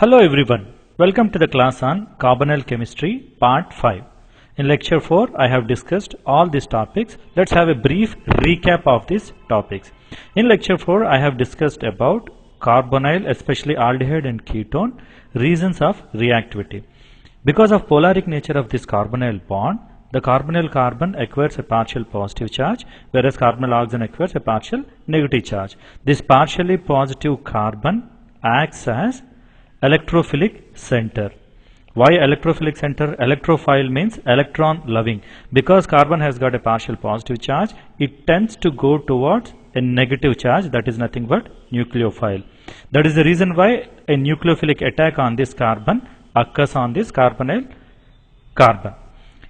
Hello everyone, welcome to the class on Carbonyl Chemistry Part 5. In lecture 4 I have discussed all these topics. Let's have a brief recap of these topics. In lecture 4 I have discussed about carbonyl, especially aldehyde and ketone, reasons of reactivity. Because of polaric nature of this carbonyl bond, the carbonyl carbon acquires a partial positive charge, whereas carbonyl oxygen acquires a partial negative charge. This partially positive carbon acts as electrophilic center. Why electrophilic center? Electrophile means electron loving. Because carbon has got a partial positive charge, it tends to go towards a negative charge, that is nothing but nucleophile. That is the reason why a nucleophilic attack on this carbon occurs on this carbonyl carbon.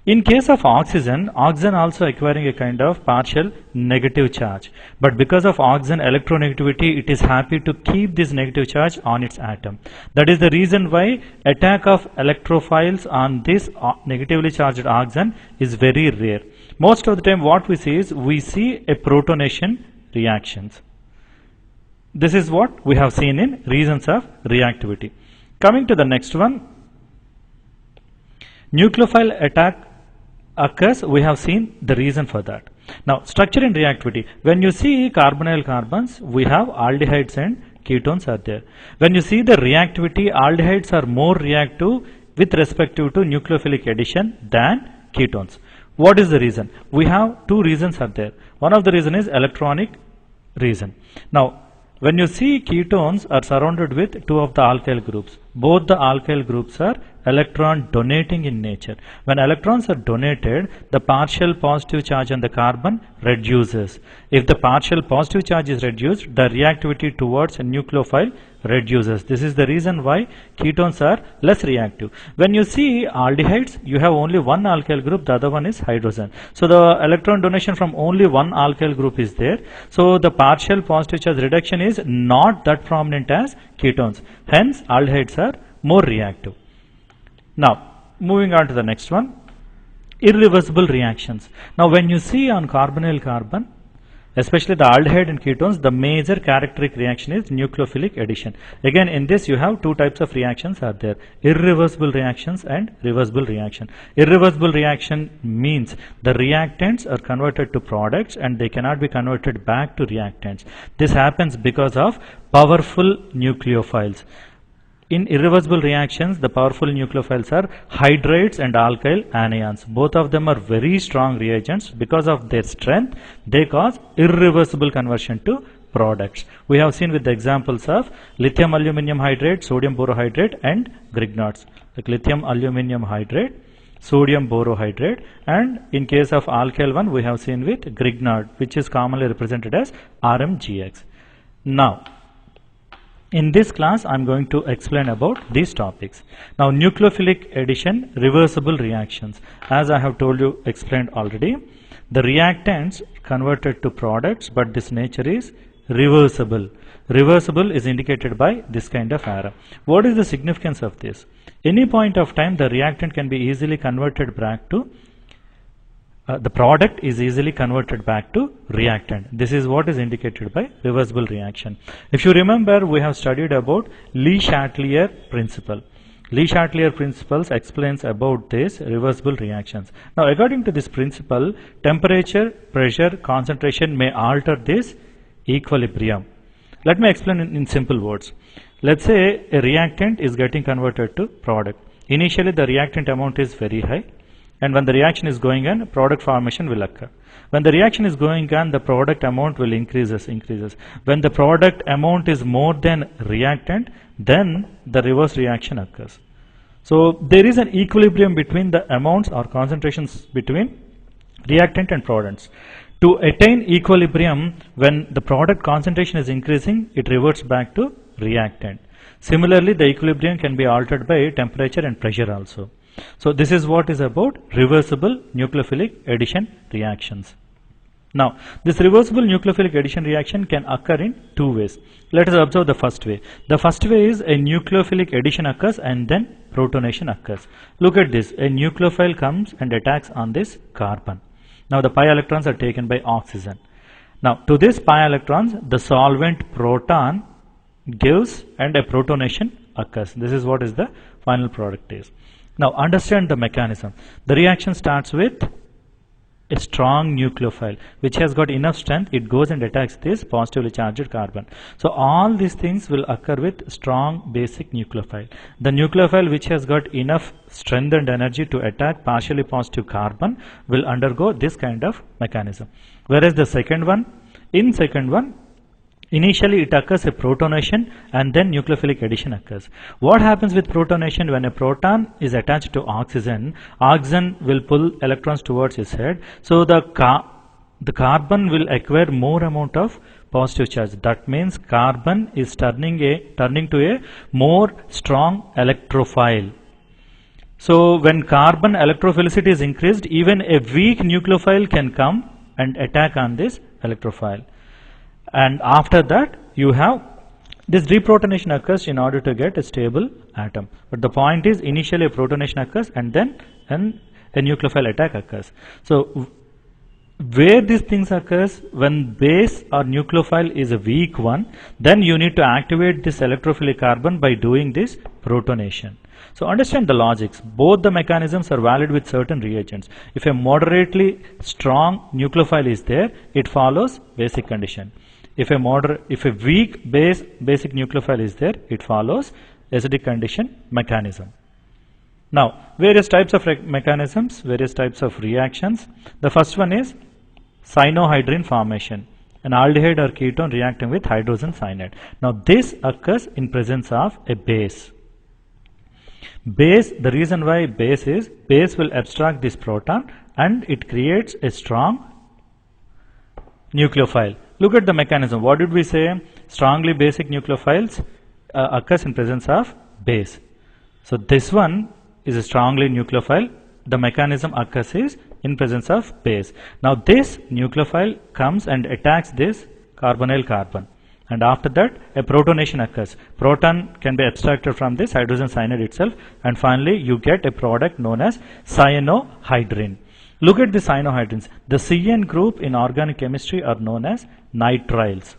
In case of oxygen also acquiring a kind of partial negative charge. But because of oxygen electronegativity, it is happy to keep this negative charge on its atom. That is the reason why attack of electrophiles on this negatively charged oxygen is very rare. Most of the time what we see is a protonation reactions. This is what we have seen in reasons of reactivity. Coming to the next one, nucleophile attack occurs, we have seen the reason for that. Now structure and reactivity. When you see carbonyl carbons, we have aldehydes and ketones are there. When you see the reactivity, aldehydes are more reactive with respect to nucleophilic addition than ketones. What is the reason? We have two reasons are there. One of the reason is electronic reason. Now when you see ketones are surrounded with two of the alkyl groups. Both the alkyl groups are electron donating in nature. When electrons are donated, the partial positive charge on the carbon reduces. If the partial positive charge is reduced, the reactivity towards a nucleophile reduces. This is the reason why ketones are less reactive. When you see aldehydes, you have only one alkyl group, the other one is hydrogen. So the electron donation from only one alkyl group is there. So the partial positive charge reduction is not that prominent as ketones. Hence aldehydes are more reactive. Now moving on to the next one, irreversible reactions. Now when you see on carbonyl carbon, especially the aldehyde and ketones, the major characteristic reaction is nucleophilic addition. Again in this you have two types of reactions are there, irreversible reactions and reversible reaction. Irreversible reaction means the reactants are converted to products and they cannot be converted back to reactants. This happens because of powerful nucleophiles. In irreversible reactions, the powerful nucleophiles are hydrides and alkyl anions. Both of them are very strong reagents. Because of their strength, they cause irreversible conversion to products. We have seen with the examples of lithium aluminium hydrate, sodium borohydrate and Grignards. Like lithium aluminium hydrate, sodium borohydrate, and in case of alkyl one we have seen with Grignard, which is commonly represented as RMGX. Now in this class I am going to explain about these topics. Now nucleophilic addition, reversible reactions. As I have told you, explained already, the reactants converted to products, but this nature is reversible. Reversible is indicated by this kind of arrow. What is the significance of this? Any point of time the reactant can be easily converted back to the product is easily converted back to reactant. This is what is indicated by reversible reaction. If you remember, we have studied about Le Chatelier principle. Le Chatelier principles explains about this reversible reactions. Now according to this principle, temperature, pressure, concentration may alter this equilibrium. Let me explain in simple words. Let's say a reactant is getting converted to product. Initially the reactant amount is very high, and when the reaction is going on, product formation will occur. When the reaction is going on, the product amount will increases. When the product amount is more than reactant, then the reverse reaction occurs. So there is an equilibrium between the amounts or concentrations between reactant and products. To attain equilibrium, when the product concentration is increasing, it reverts back to reactant. Similarly, the equilibrium can be altered by temperature and pressure also. So this is what is about reversible nucleophilic addition reactions. Now this reversible nucleophilic addition reaction can occur in two ways. Let us observe the first way. The first way is a nucleophilic addition occurs and then protonation occurs. Look at this, a nucleophile comes and attacks on this carbon. Now the pi electrons are taken by oxygen. Now to this pi electrons, the solvent proton gives and a protonation occurs. This is what is the final product is. Now understand the mechanism. The reaction starts with a strong nucleophile which has got enough strength. It goes and attacks this positively charged carbon. So all these things will occur with strong basic nucleophile. The nucleophile which has got enough strength and energy to attack partially positive carbon will undergo this kind of mechanism. Whereas the second one, in second one, initially it occurs a protonation and then nucleophilic addition occurs. What happens with protonation? When a proton is attached to oxygen, oxygen will pull electrons towards its head. So the carbon will acquire more amount of positive charge. That means carbon is turning to a more strong electrophile. So when carbon electrophilicity is increased, even a weak nucleophile can come and attack on this electrophile. And after that you have this deprotonation occurs in order to get a stable atom. But the point is, initially a protonation occurs and then a nucleophile attack occurs. So where these things occurs, when base or nucleophile is a weak one, then you need to activate this electrophilic carbon by doing this protonation. So understand the logics. Both the mechanisms are valid with certain reagents. If a moderately strong nucleophile is there, it follows basic condition. If a weak basic nucleophile is there, it follows acidic condition mechanism. Now, various types of mechanisms, various types of reactions. The first one is cyanohydrin formation, an aldehyde or ketone reacting with hydrogen cyanide. Now, this occurs in presence of a base. Base, the reason why base is, base will abstract this proton and it creates a strong nucleophile. Look at the mechanism. What did we say? Strongly basic nucleophiles occurs in presence of base. So this one is a strongly nucleophile. The mechanism occurs is in presence of base. Now this nucleophile comes and attacks this carbonyl carbon. And after that a protonation occurs. Proton can be abstracted from this hydrogen cyanide itself, and finally you get a product known as cyanohydrin. Look at the cyanohydrins. The CN group in organic chemistry are known as nitriles.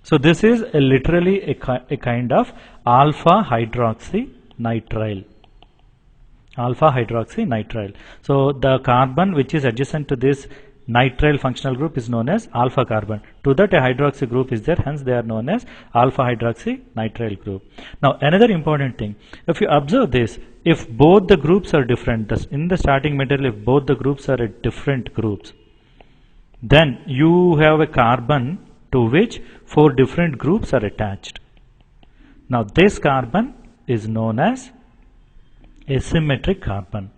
So this is literally a kind of alpha hydroxy nitrile. Alpha hydroxy nitrile. So the carbon which is adjacent to this nitrile functional group is known as alpha carbon. To that a hydroxy group is there, hence they are known as alpha hydroxy nitrile group. Now another important thing, if you observe this, if both the groups are different, in the starting material if both the groups are at different groups, then you have a carbon to which 4 different groups are attached. Now this carbon is known as asymmetric carbon.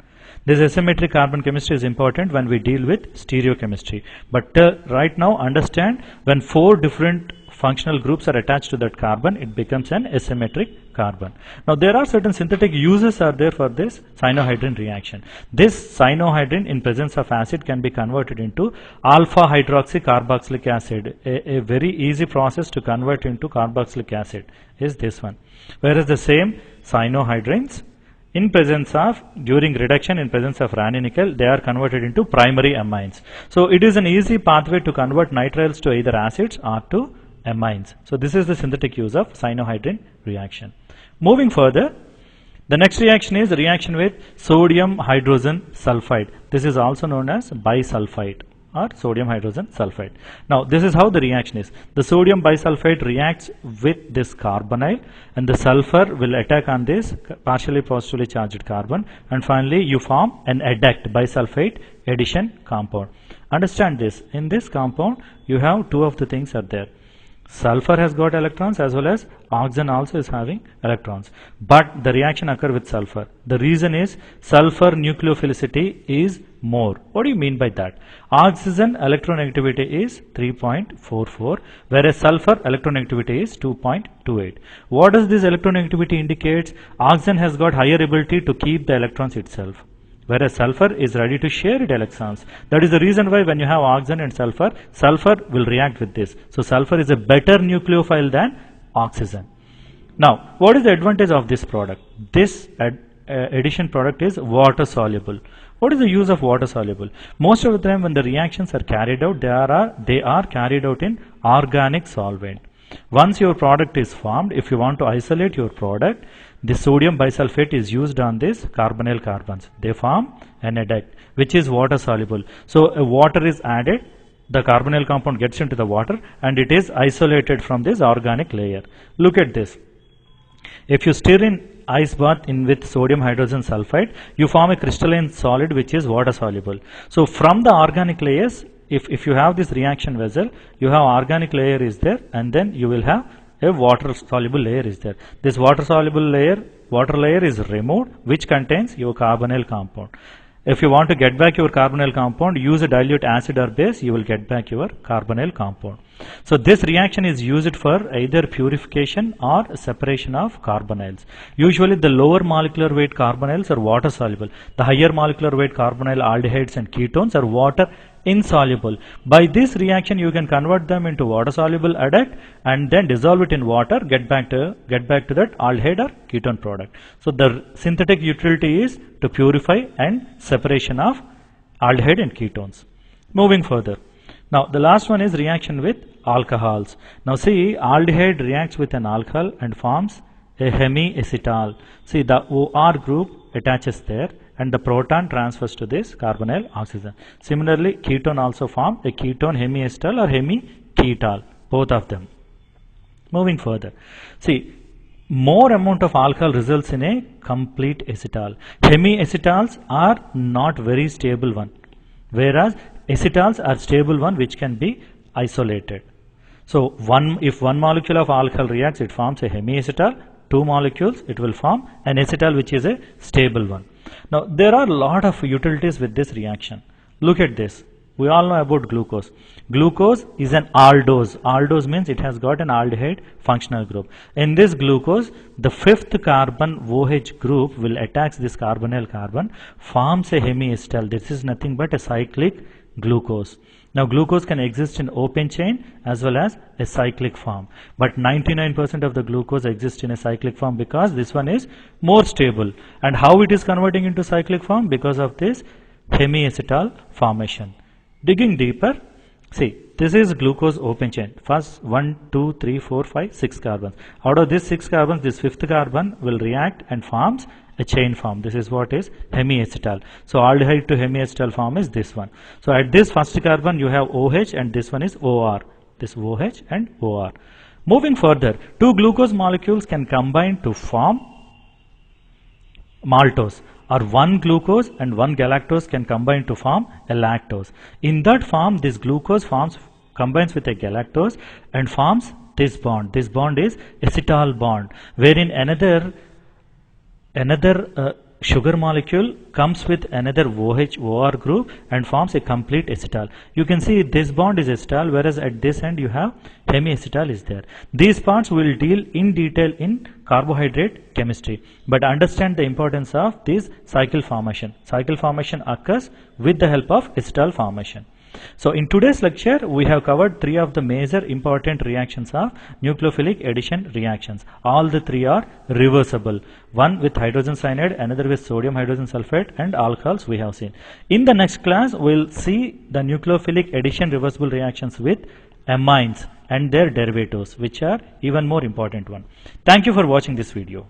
This asymmetric carbon chemistry is important when we deal with stereochemistry. But right now understand, when 4 different functional groups are attached to that carbon, it becomes an asymmetric carbon. Now there are certain synthetic uses are there for this cyanohydrin reaction. This cyanohydrin in presence of acid can be converted into alpha hydroxy carboxylic acid. A very easy process to convert into carboxylic acid is this one. Whereas the same cyanohydrins in presence of, during reduction in presence of ranitidine, they are converted into primary amines. So it is an easy pathway to convert nitriles to either acids or to amines. So this is the synthetic use of cyanohydrin reaction. Moving further, the next reaction is the reaction with sodium hydrogen sulfide. This is also known as bisulfite or sodium hydrogen sulfide. Now this is how the reaction is. The sodium bisulfite reacts with this carbonyl and the sulfur will attack on this partially positively charged carbon, and finally you form an adduct bisulfite addition compound. Understand this, in this compound you have 2 of the things are there. Sulfur has got electrons as well as oxygen also is having electrons, but the reaction occur with sulfur. The reason is sulfur nucleophilicity is more. What do you mean by that? Oxygen electronegativity is 3.44, whereas sulfur electronegativity is 2.28. What does this electronegativity indicates? Oxygen has got higher ability to keep the electrons itself, whereas sulfur is ready to share its electrons. That is the reason why when you have oxygen and sulfur, sulfur will react with this. So sulfur is a better nucleophile than oxygen. Now, what is the advantage of this product? This addition product is water soluble. What is the use of water soluble? Most of the time when the reactions are carried out, they are carried out in organic solvent. Once your product is formed, if you want to isolate your product, the sodium bisulfate is used on these carbonyl carbons. They form an adduct which is water soluble. So water is added, the carbonyl compound gets into the water and it is isolated from this organic layer. Look at this. If you stir in ice bath in with sodium hydrogen sulfide, you form a crystalline solid which is water soluble. So from the organic layers, if you have this reaction vessel, you have organic layer is there and then you will have a water soluble layer is there. This water soluble layer, water layer is removed which contains your carbonyl compound. If you want to get back your carbonyl compound, use a dilute acid or base, you will get back your carbonyl compound. So this reaction is used for either purification or separation of carbonyls. Usually the lower molecular weight carbonyls are water soluble. The higher molecular weight carbonyl aldehydes and ketones are water insoluble. By this reaction you can convert them into water soluble adduct and then dissolve it in water, get back to that aldehyde or ketone product. So the synthetic utility is to purify and separation of aldehyde and ketones. Moving further. Now the last one is reaction with alcohols. Now see, aldehyde reacts with an alcohol and forms a hemiacetal. See, the OR group attaches there and the proton transfers to this carbonyl oxygen. Similarly, ketone also form a ketone hemiacetal or hemiketal, both of them. Moving further. See, more amount of alcohol results in a complete acetal. Hemiacetals are not very stable one, whereas acetals are stable one which can be isolated. So if one molecule of alcohol reacts, it forms a hemiacetal. Two molecules, it will form an acetal which is a stable one. Now there are a lot of utilities with this reaction. Look at this. We all know about glucose. Glucose is an aldose. Aldose means it has got an aldehyde functional group. In this glucose, the fifth carbon OH group will attach this carbonyl carbon, forms a hemiacetal. This is nothing but a cyclic glucose. Now glucose can exist in open chain as well as a cyclic form, but 99% of the glucose exists in a cyclic form because this one is more stable. And how it is converting into cyclic form? Because of this hemiacetal formation. Digging deeper, see, this is glucose open chain. First 1, 2, 3, 4, 5, 6 carbons. Out of these 6 carbons, this fifth carbon will react and forms a chain form. This is what is hemiacetal. So aldehyde to hemiacetal form is this one. So at this first carbon you have OH and this one is OR. This OH and OR. Moving further, two glucose molecules can combine to form maltose, or one glucose and one galactose can combine to form a lactose. In that form, this glucose combines with a galactose and forms this bond. This bond is acetal bond, wherein another sugar molecule comes with another OH-OR group and forms a complete acetal. You can see this bond is acetal, whereas at this end you have hemiacetal is there. These parts will deal in detail in carbohydrate chemistry, but understand the importance of this cycle formation. Cycle formation occurs with the help of acetal formation. So in today's lecture we have covered three of the major important reactions of nucleophilic addition reactions. All the three are reversible. One with hydrogen cyanide, another with sodium hydrogen sulfate, and alcohols we have seen. In the next class we will see the nucleophilic addition reversible reactions with amines and their derivatives, which are even more important one. Thank you for watching this video.